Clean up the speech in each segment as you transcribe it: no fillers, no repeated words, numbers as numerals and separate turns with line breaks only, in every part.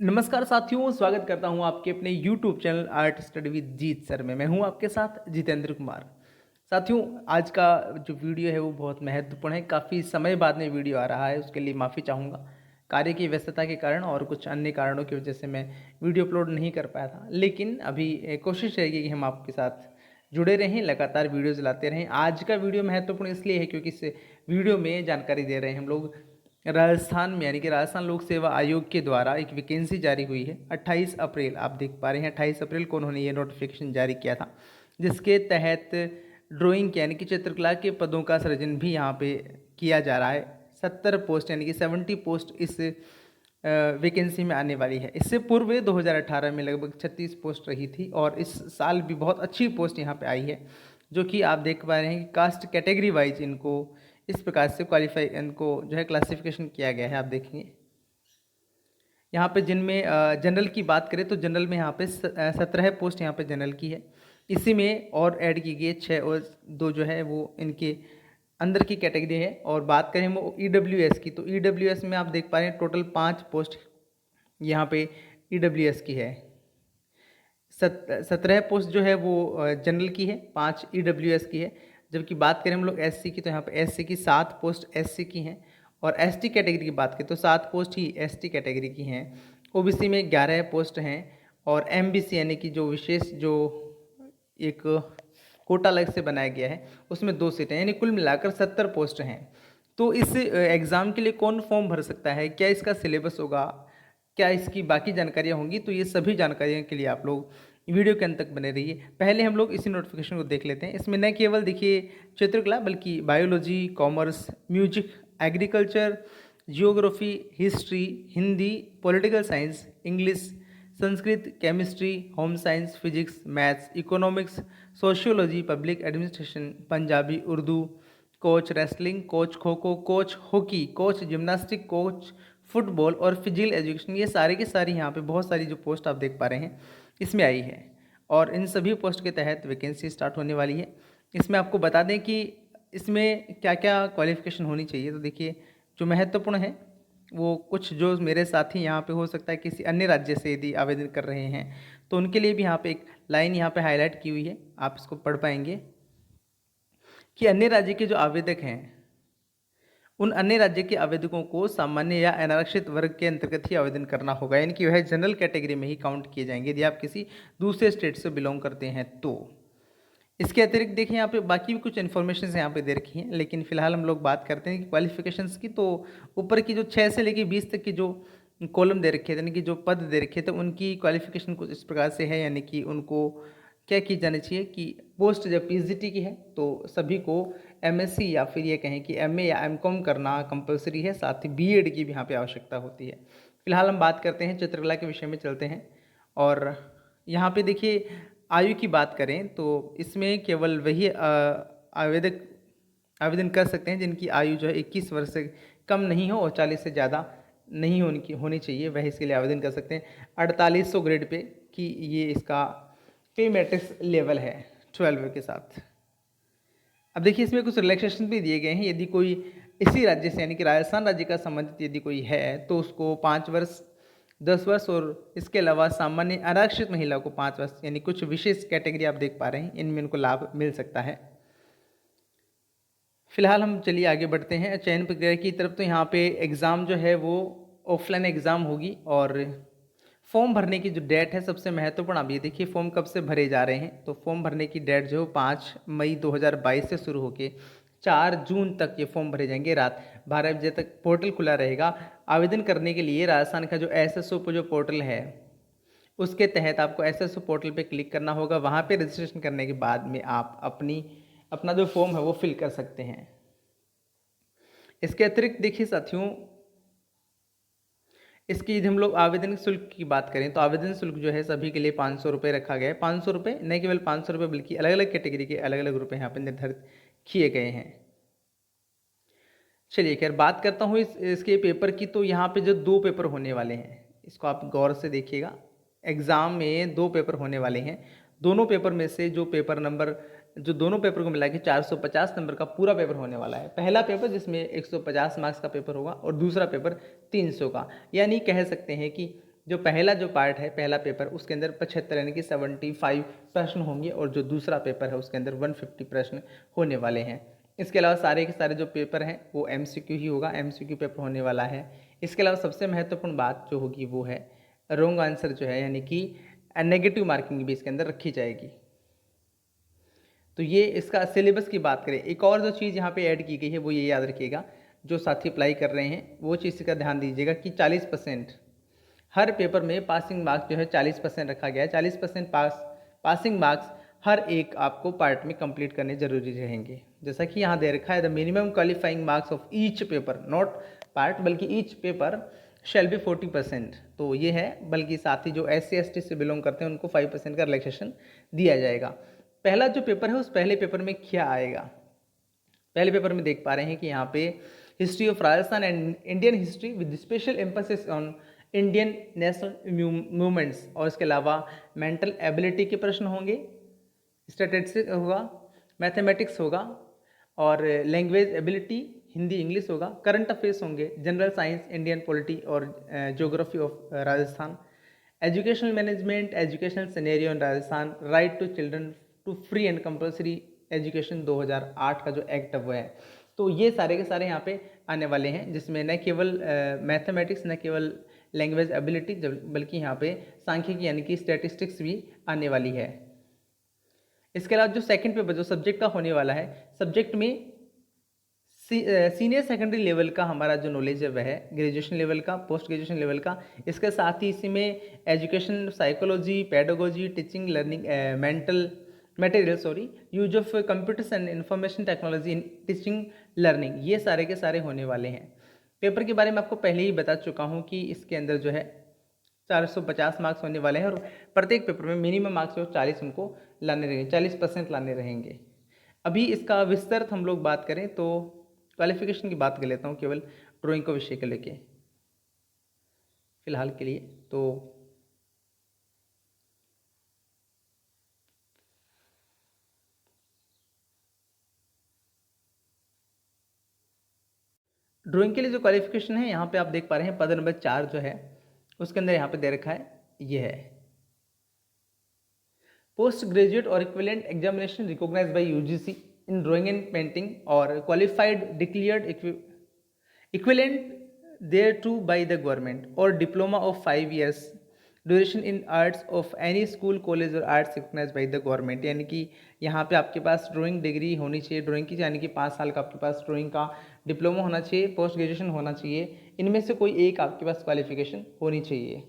नमस्कार साथियों, स्वागत करता हूं आपके अपने YouTube channel art study with Jeet sir में। मैं हूं आपके साथ जितेंद्र कुमार। साथियों, आज का जो वीडियो है वो बहुत महत्वपूर्ण है। काफ़ी समय बाद में वीडियो आ रहा है, उसके लिए माफ़ी चाहूँगा। कार्य की व्यस्तता के कारण और कुछ अन्य कारणों की वजह से मैं वीडियो अपलोड नहीं कर पाया था, लेकिन अभी कोशिश रहेगी कि हम आपके साथ जुड़े रहें, लगातार वीडियोज़ लाते रहें। आज का वीडियो महत्वपूर्ण इसलिए है क्योंकि इस वीडियो में जानकारी दे रहे हैं हम लोग राजस्थान में, यानी कि राजस्थान लोक सेवा आयोग के द्वारा एक वैकेंसी जारी हुई है 28 अप्रैल। आप देख पा रहे हैं 28 अप्रैल को उन्होंने ये नोटिफिकेशन जारी किया था, जिसके तहत ड्राइंग के यानी कि चित्रकला के पदों का सृजन भी यहाँ पे किया जा रहा है। 70 पोस्ट यानी कि 70 पोस्ट इस वैकेंसी में आने वाली है। इससे पूर्व 2018 में लगभग 36 पोस्ट रही थी और इस साल भी बहुत अच्छी पोस्ट यहाँ पे आई है, जो कि आप देख पा रहे हैं कि कास्ट कैटेगरी वाइज इनको इस प्रकार से क्वालिफाई इनको जो है क्लासिफिकेशन किया गया है। आप देखेंगे यहाँ पे जिनमें जनरल की बात करें तो जनरल में यहाँ पे 17 पोस्ट यहाँ पे जनरल की है। इसी में और ऐड की गई 6 और 2 जो है वो इनके अंदर की कैटेगरी है। और बात करें हम EWS की, तो EWS में आप देख पा रहे हैं टोटल 5 पोस्ट यहाँ पे EWS की है। 17 पोस्ट जो है वो जनरल की है, 5 EWS की है। जबकि बात करें हम लोग SC की, तो यहाँ पे SC की 7 पोस्ट SC की हैं। और ST कैटेगरी की बात करें तो 7 पोस्ट ही ST कैटेगरी की हैं। OBC में 11 पोस्ट हैं और MBC यानी कि जो विशेष जो एक कोटा अलग से बनाया गया है उसमें 2 सीटें, यानी कुल मिलाकर 70 पोस्ट हैं। तो इस एग्ज़ाम के लिए कौन फॉर्म भर सकता है, क्या इसका सिलेबस होगा, क्या इसकी बाकी जानकारियाँ होंगी, तो ये सभी जानकारियों के लिए आप लोग वीडियो के अंत तक बने रहिए। पहले हम लोग इसी नोटिफिकेशन को देख लेते हैं। इसमें न केवल देखिए चित्रकला, बल्कि biology, commerce, music, agriculture, geography, history, Hindi, political science, English, Sanskrit, chemistry, home science, physics, maths, economics, sociology, public administration, Punjabi, Urdu, coach wrestling, coach kho kho, coach hockey, coach gymnastic, coach football और फिजिकल एजुकेशन, ये सारे की सारी यहाँ पे बहुत सारी जो पोस्ट आप देख पा रहे हैं इसमें आई है। और इन सभी पोस्ट के तहत वैकेंसी स्टार्ट होने वाली है। इसमें आपको बता दें कि इसमें क्या क्या क्वालिफ़िकेशन होनी चाहिए। तो देखिए, जो महत्वपूर्ण है वो कुछ जो मेरे साथी यहाँ पे हो सकता है किसी अन्य राज्य से यदि आवेदन कर रहे हैं तो उनके लिए भी यहाँ पे एक लाइन यहाँ पे हाईलाइट की हुई है, आप इसको पढ़ पाएंगे कि अन्य राज्य के जो आवेदक हैं उन अन्य राज्य के आवेदकों को सामान्य या अनारक्षित वर्ग के अंतर्गत ही आवेदन करना होगा, यानी कि वह जनरल कैटेगरी में ही काउंट किए जाएंगे यदि आप किसी दूसरे स्टेट से बिलोंग करते हैं तो। इसके अतिरिक्त देखिए यहाँ पे बाकी भी कुछ इन्फॉर्मेशन यहाँ पे दे रखी हैं, लेकिन फिलहाल हम लोग बात करते हैं कि क्वालिफिकेशंस की। तो ऊपर की जो 6 से लेकर 20 तक की जो कॉलम दे रखे थे, यानी कि जो पद दे रखे थे, उनकी क्वालिफिकेशन कुछ इस प्रकार से है, यानी कि उनको क्या की जानी चाहिए कि पोस्ट जब PhD की है तो सभी को MSc या फिर ये कहें कि MA या MCOM करना कंपलसरी है, साथ ही BEd की भी यहाँ पे आवश्यकता होती है। फिलहाल हम बात करते हैं चित्रकला के विषय में चलते हैं। और यहाँ पे देखिए आयु की बात करें तो इसमें केवल वही आवेदक आवेदन कर सकते हैं जिनकी आयु जो है 21 वर्ष से कम नहीं हो और 40 से ज़्यादा नहीं होनी चाहिए, वह इसके लिए आवेदन कर सकते हैं 4800 ग्रेड पे, कि ये इसका पे मैट्रिक्स लेवल है 12 के साथ। अब देखिए इसमें कुछ रिलैक्सेशन भी दिए गए हैं। यदि कोई इसी राज्य से यानी कि राजस्थान राज्य का संबंधित यदि कोई है तो उसको 5 वर्ष, 10 वर्ष और इसके अलावा सामान्य आरक्षित महिला को 5 वर्ष, यानी कुछ विशेष कैटेगरी आप देख पा रहे हैं इनमें उनको लाभ मिल सकता है। फिलहाल हम चलिए आगे बढ़ते हैं चयन प्रक्रिया की तरफ। तो यहाँ पे एग्ज़ाम जो है वो ऑफलाइन एग्ज़ाम होगी और फॉर्म भरने की जो डेट है सबसे महत्वपूर्ण। अब ये देखिए फॉर्म कब से भरे जा रहे हैं, तो फॉर्म भरने की डेट जो 5 मई 2022 से शुरू होकर 4 जून तक ये फॉर्म भरे जाएंगे। रात 12 बजे तक पोर्टल खुला रहेगा। आवेदन करने के लिए राजस्थान का जो SSO जो पोर्टल है उसके तहत आपको SSO पोर्टल पे क्लिक करना होगा। वहाँ पे रजिस्ट्रेशन करने के बाद में आप अपना जो फॉर्म है वो फिल कर सकते हैं। इसके अतिरिक्त देखिए साथियों, इसकी यदि हम लोग आवेदन शुल्क की बात करें तो आवेदन शुल्क जो है सभी के लिए 500 रुपये रखा गया है। 500 रुपये, न केवल 500 रुपये बल्कि अलग अलग कैटेगरी के अलग अलग रुपये यहाँ पर निर्धारित किए गए हैं। चलिए खैर बात करता हूँ इसके पेपर की। तो यहाँ पे जो 2 पेपर होने वाले हैं इसको आप गौर से देखिएगा। एग्ज़ाम में 2 पेपर होने वाले हैं। दोनों पेपर में से जो पेपर नंबर, जो दोनों पेपर को मिला के 450 नंबर का पूरा पेपर होने वाला है। पहला पेपर जिसमें 150 मार्क्स का पेपर होगा और दूसरा पेपर 300 का, यानी कह सकते हैं कि जो पहला जो पार्ट है, पहला पेपर, उसके अंदर 75 यानी कि 75 प्रश्न होंगे और जो दूसरा पेपर है उसके अंदर 150 प्रश्न होने वाले हैं। इसके अलावा सारे के सारे जो पेपर हैं वो MCQ ही होगा, MCQ पेपर होने वाला है। इसके अलावा सबसे महत्वपूर्ण बात जो होगी वो है रॉन्ग आंसर जो है, यानी कि नेगेटिव मार्किंग भी इसके अंदर रखी जाएगी। तो ये इसका सिलेबस की बात करें, एक और जो चीज़ यहाँ पे ऐड की गई है वो ये याद रखिएगा, जो साथी अप्लाई कर रहे हैं वो चीज़ का ध्यान दीजिएगा कि 40% हर पेपर में पासिंग मार्क्स जो है 40% रखा गया है। 40% पासिंग मार्क्स हर एक आपको पार्ट में कंप्लीट करने जरूरी रहेंगे। जैसा कि यहाँ दे रखा है, the minimum qualifying marks of each paper, not part बल्कि ईच पेपर शैल बी 40%। तो ये है, बल्कि साथ ही जो SC ST से बिलोंग करते हैं उनको 5% का रिलैक्सेशन दिया जाएगा। पहला जो पेपर है उस पहले पेपर में क्या आएगा, पहले पेपर में देख पा रहे हैं कि यहाँ पे history of Rajasthan and Indian history with special emphasis on Indian national movements, और इसके अलावा मेंटल एबिलिटी के प्रश्न होंगे, स्टैटिस्टिक्स होगा, मैथमेटिक्स होगा, और लैंग्वेज एबिलिटी हिंदी इंग्लिश होगा, करंट अफेयर्स होंगे, जनरल साइंस, इंडियन पॉलिटी और geography of Rajasthan, educational management, educational scenario in Rajasthan, right to children to free and compulsory education 2008 का जो एक्ट है वो है। तो ये सारे के सारे यहाँ पे आने वाले हैं, जिसमें न केवल मैथमेटिक्स, न केवल लैंग्वेज एबिलिटी, बल्कि यहाँ पे सांख्यिकी यानी कि स्टैटिस्टिक्स भी आने वाली है। इसके अलावा जो सेकंड पेपर जो सब्जेक्ट का होने वाला है, सब्जेक्ट में सीनियर सेकेंडरी लेवल का हमारा जो नॉलेज है वह है, ग्रेजुएशन लेवल का, पोस्ट ग्रेजुएशन लेवल का। इसके साथ ही इसी में education, psychology, pedagogy, teaching, learning, use of computers and information technology in teaching learning, ये सारे के सारे होने वाले हैं। पेपर के बारे में आपको पहले ही बता चुका हूँ कि इसके अंदर जो है 450 मार्क्स होने वाले हैं, और प्रत्येक पेपर में मिनिमम मार्क्स जो 40 उनको लाने रहेंगे, 40% लाने रहेंगे। अभी इसका विस्तृत हम लोग बात करें तो क्वालिफिकेशन की बात कर लेता हूँ केवल ड्राइंग को विषय के लेके फिलहाल के लिए। तो ड्राइंग के लिए जो क्वालिफिकेशन है यहाँ पे आप देख पा रहे हैं, पद नंबर 4 जो है उसके अंदर यहाँ पे दे रखा है, ये है पोस्ट ग्रेजुएट और equivalent examination recognised by UGC in drawing and painting और qualified declared equivalent there to by the government, और diploma of 5 years duration in arts of any school, college और arts recognised by the government. यानी कि यहाँ पे आपके पास drawing degree होनी चाहिए, ड्राइंग की, यानी कि 5 साल का आपके पास ड्राइंग का डिप्लोमा होना चाहिए, पोस्ट ग्रेजुएशन होना चाहिए, इनमें से कोई एक आपके पास क्वालिफिकेशन होनी चाहिए।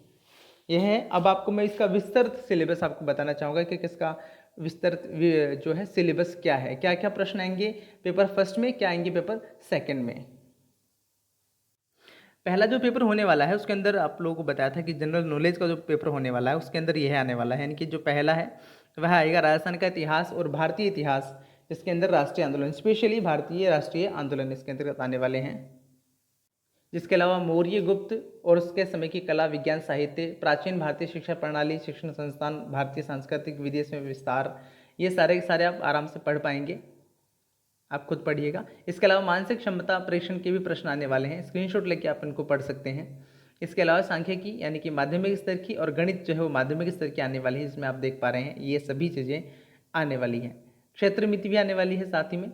यह है। अब आपको मैं इसका विस्तृत सिलेबस आपको बताना चाहूँगा कि किसका विस्तृत जो है सिलेबस क्या है, क्या क्या प्रश्न आएंगे पेपर फर्स्ट में, क्या आएंगे पेपर सेकंड में। पहला जो पेपर होने वाला है उसके अंदर आप लोगों को बताया था कि जनरल नॉलेज का जो पेपर होने वाला है उसके अंदर यह आने वाला है, यानी कि जो पहला है वह आएगा राजस्थान का इतिहास और भारतीय इतिहास, जिसके अंदर राष्ट्रीय आंदोलन, स्पेशली भारतीय राष्ट्रीय आंदोलन इसके अंतर्गत आने वाले हैं। जिसके अलावा मौर्य, गुप्त और उसके समय की कला, विज्ञान, साहित्य, प्राचीन भारतीय शिक्षा प्रणाली, शिक्षण संस्थान, भारतीय सांस्कृतिक विदेश में विस्तार, ये सारे के सारे आप आराम से पढ़ पाएंगे, आप खुद पढ़िएगा। इसके अलावा मानसिक क्षमता परीक्षण के भी प्रश्न आने वाले हैं, स्क्रीनशॉट लेके आप इनको पढ़ सकते हैं। इसके अलावा सांख्यिकी यानी कि माध्यमिक स्तर की, और गणित जो है वो माध्यमिक स्तर की आने वाली है, जिसमें आप देख पा रहे हैं ये सभी चीज़ें आने वाली हैं। क्षेत्र मिति भी आने वाली है साथ ही में,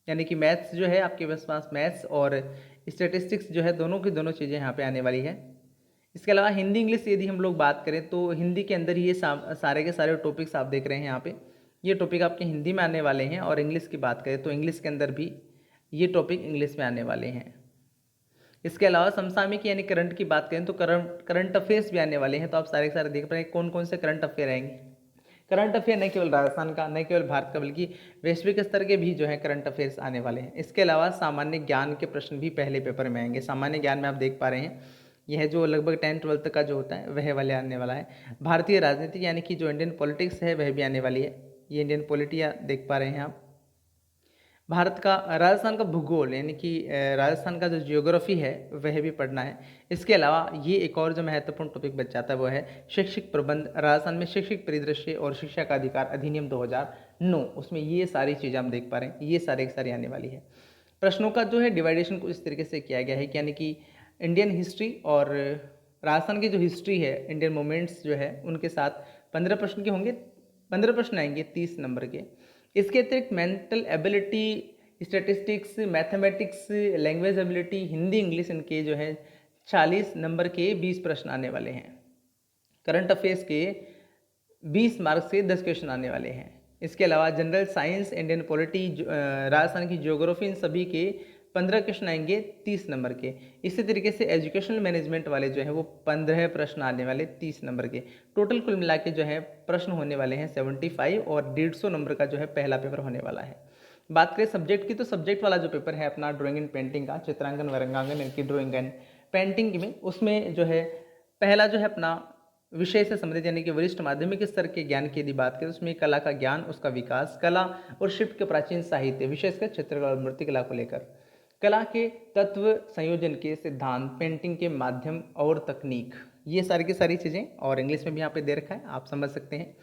यानी कि मैथ्स जो है आपके पास मैथ्स और स्टैटिस्टिक्स जो है दोनों की दोनों चीज़ें यहाँ पे आने वाली है। इसके अलावा हिंदी इंग्लिश यदि हम लोग बात करें तो हिंदी के अंदर ये सारे के सारे टॉपिक्स आप देख रहे हैं यहाँ पे, ये टॉपिक आपके हिंदी में आने वाले हैं। और इंग्लिश की बात करें तो इंग्लिश के अंदर भी ये टॉपिक इंग्लिश में आने वाले हैं। इसके अलावा समसामयिक यानी करंट की बात करें तो करंट अफेयर्स भी आने वाले हैं। तो आप सारे के सारे देख रहे हैं कौन कौन से करंट अफेयर आएंगे। करंट अफेयर न केवल राजस्थान का, न केवल भारत का, बल्कि वैश्विक स्तर के भी जो है करंट अफेयर्स आने वाले हैं। इसके अलावा सामान्य ज्ञान के प्रश्न भी पहले पेपर में आएंगे। सामान्य ज्ञान में आप देख पा रहे हैं यह जो लगभग 10-12 का जो होता है वह वाले आने वाला है। भारतीय राजनीति यानी कि जो इंडियन पॉलिटिक्स है वह भी आने वाली है, ये इंडियन पॉलिटी देख पा रहे हैं आप। भारत का, राजस्थान का भूगोल यानी कि राजस्थान का जो जियोग्राफी है वह भी पढ़ना है। इसके अलावा ये एक और जो महत्वपूर्ण टॉपिक बच जाता है वो है शैक्षिक प्रबंध, राजस्थान में शैक्षिक परिदृश्य और शिक्षा का अधिकार अधिनियम 2009, उसमें ये सारी चीज़ें हम देख पा रहे हैं, ये सारे की सारी आने वाली है। प्रश्नों का जो है डिवाइडेशन को इस तरीके से किया गया है कि यानी कि इंडियन हिस्ट्री और राजस्थान की जो हिस्ट्री है, इंडियन मोमेंट्स जो है उनके साथ 15 प्रश्न के होंगे, 15 प्रश्न आएंगे 30 नंबर के। इसके अतिरिक्त mental ability, statistics, mathematics, language ability, Hindi English, इनके जो है 40 नंबर के 20 प्रश्न आने वाले हैं। करंट अफेयर्स के 20 मार्क्स से 10 क्वेश्चन आने वाले हैं। इसके अलावा general science, Indian polity, Rajasthan की ज्योग्राफी, इन सभी के 15 क्वेश्चन आएंगे 30 नंबर के। इसी तरीके से एजुकेशनल मैनेजमेंट वाले जो है वो 15 प्रश्न आने वाले 30 नंबर के। टोटल कुल मिला के जो है प्रश्न होने वाले हैं 75 और 150 नंबर का जो है पहला पेपर होने वाला है। बात करें सब्जेक्ट की, तो सब्जेक्ट वाला जो पेपर है अपना ड्राइंग एंड पेंटिंग का, चित्रांकन वरंगांकन इनकी ड्राइंग एंड पेंटिंग में, उसमें जो है पहला जो है अपना विषय से संबंधित यानी कि वरिष्ठ माध्यमिक स्तर के ज्ञान की यदि बात करें तो उसमें कला का ज्ञान, उसका विकास, कला और शिल्प के प्राचीन साहित्य, विशेषकर इसका चित्रकला और मूर्तिकला को लेकर, कला के तत्व संयोजन के सिद्धांत, पेंटिंग के माध्यम और तकनीक, ये सारी की सारी चीज़ें, और इंग्लिश में भी यहाँ पे दे रखा है, आप समझ सकते हैं।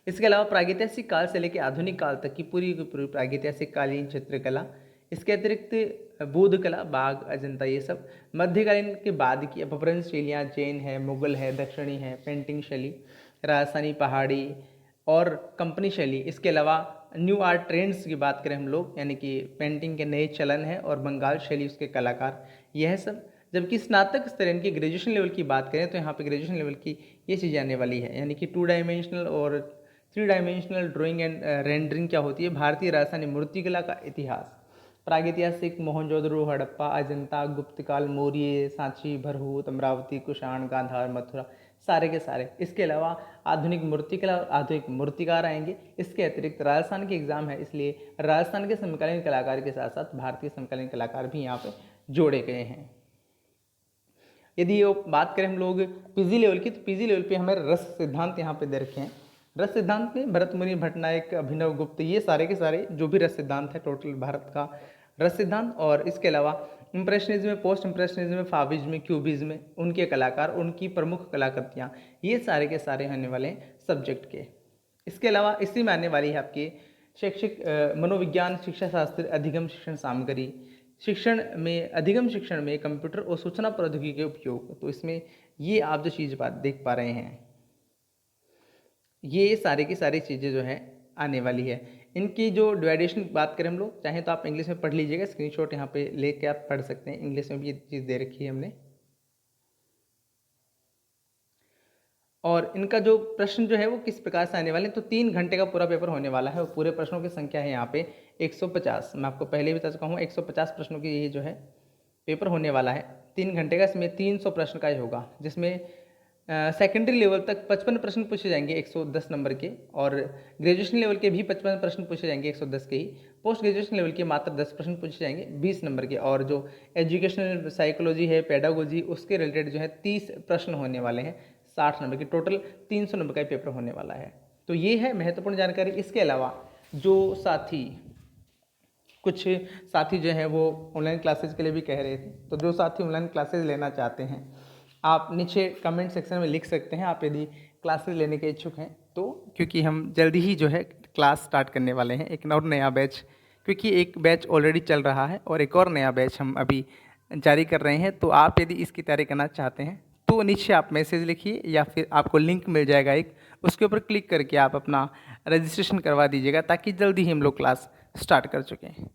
इसके अलावा प्रागैतिहासिक काल से लेकर आधुनिक काल तक की पूरी प्रागैतिहासिक कालीन चित्रकला, इसके अतिरिक्त बौद्ध कला, बाघ, अजंता, ये सब, मध्यकालीन के बाद की अपभ्रंश शैलियाँ, जैन है, मुगल है, दक्षिणी है, पेंटिंग शैली, राजस्थानी, पहाड़ी और कंपनी शैली। इसके अलावा न्यू आर्ट ट्रेंड्स की बात करें हम लोग, यानी कि पेंटिंग के नए चलन है, और बंगाल शैली, उसके कलाकार, यह सब। जबकि स्नातक स्तर यानी कि ग्रेजुएशन लेवल की बात करें तो यहाँ पे ग्रेजुएशन लेवल की ये चीज़ें आने वाली है, यानी कि 2 डायमेंशनल और 3 डायमेंशनल ड्राइंग एंड रेंडरिंग क्या होती है, भारतीय राजस्थानी मूर्तिकला का इतिहास, प्रागैतिहासिक, मोहनजोदड़ो, हड़प्पा, अजंता, गुप्तकाल, मौर्य, सांची, भरहूत, अमरावती, कुषाण, गांधार, मथुरा, सारे के सारे। इसके अलावा आधुनिक मूर्तिकला और आधुनिक मूर्तिकार आएंगे। इसके अतिरिक्त राजस्थान के एग्जाम है, इसलिए राजस्थान के समकालीन कलाकार के साथ साथ भारतीय समकालीन कलाकार भी यहाँ पे जोड़े गए हैं। यदि वो बात करें हम लोग पीजी लेवल की, तो पीजी लेवल पे हमें रस सिद्धांत यहाँ पे दे रखे हैं। रस सिद्धांत में भरत मुनि, भट्टनायक, अभिनव गुप्त, ये सारे के सारे जो भी रस सिद्धांत है, टोटल भारत का रस सिद्धांत, और इसके अलावा इम्प्रेशनिज्म, पोस्ट इम्प्रेशनिज्म, फाविज्म, क्यूबिज्म, उनके कलाकार, उनकी प्रमुख कलाकृतियाँ, ये सारे के सारे होने वाले हैं सब्जेक्ट के। इसके अलावा इसी में आने वाली है आपकी शैक्षिक मनोविज्ञान, शिक्षा शास्त्र, अधिगम शिक्षण सामग्री, शिक्षण में, अधिगम शिक्षण में कंप्यूटर और सूचना प्रौद्योगिकी के उपयोग। तो इसमें ये आप जो चीज़ बात देख पा रहे हैं, ये सारी की सारी चीज़ें जो है आने वाली है। इनकी जो डिवाइडेशन बात करें हम लोग, चाहें तो आप इंग्लिश में पढ़ लीजिएगा, स्क्रीनशॉट यहाँ पे लेके आप पढ़ सकते हैं, इंग्लिश में भी ये चीज़ दे रखी है हमने। और इनका जो प्रश्न जो है वो किस प्रकार से आने वाले हैं, तो 3 घंटे का पूरा पेपर होने वाला है, और पूरे प्रश्नों की संख्या है यहाँ पे 150। मैं आपको पहले भी बता चुका हूँ, 150 प्रश्नों की ये जो है पेपर होने वाला है 3 घंटे का। इसमें 300 प्रश्न का ही होगा, जिसमें सेकेंडरी लेवल तक 55 प्रश्न पूछे जाएंगे 110 नंबर के, और ग्रेजुएशन लेवल के भी 55 प्रश्न पूछे जाएंगे 110 के ही। पोस्ट ग्रेजुएशन लेवल के मात्र 10 प्रश्न पूछे जाएंगे 20 नंबर के, और जो एजुकेशनल साइकोलॉजी है, पेडागोजी, उसके रिलेटेड जो है 30 प्रश्न होने वाले हैं 60 नंबर के। टोटल 300 नंबर का पेपर होने वाला है। तो ये है महत्वपूर्ण जानकारी। इसके अलावा जो कुछ साथी जो हैं वो ऑनलाइन क्लासेज के लिए भी कह रहे थे, तो जो साथी ऑनलाइन क्लासेज लेना चाहते हैं, आप नीचे कमेंट सेक्शन में लिख सकते हैं, आप यदि क्लासेस लेने के इच्छुक हैं तो, क्योंकि हम जल्दी ही जो है क्लास स्टार्ट करने वाले हैं, एक और नया बैच, क्योंकि एक बैच ऑलरेडी चल रहा है और एक और नया बैच हम अभी जारी कर रहे हैं। तो आप यदि इसकी तैयारी करना चाहते हैं तो नीचे आप मैसेज लिखिए, या फिर आपको लिंक मिल जाएगा एक, उसके ऊपर क्लिक करके आप अपना रजिस्ट्रेशन करवा दीजिएगा, ताकि जल्दी ही हम लोग क्लास स्टार्ट कर चुके हैं।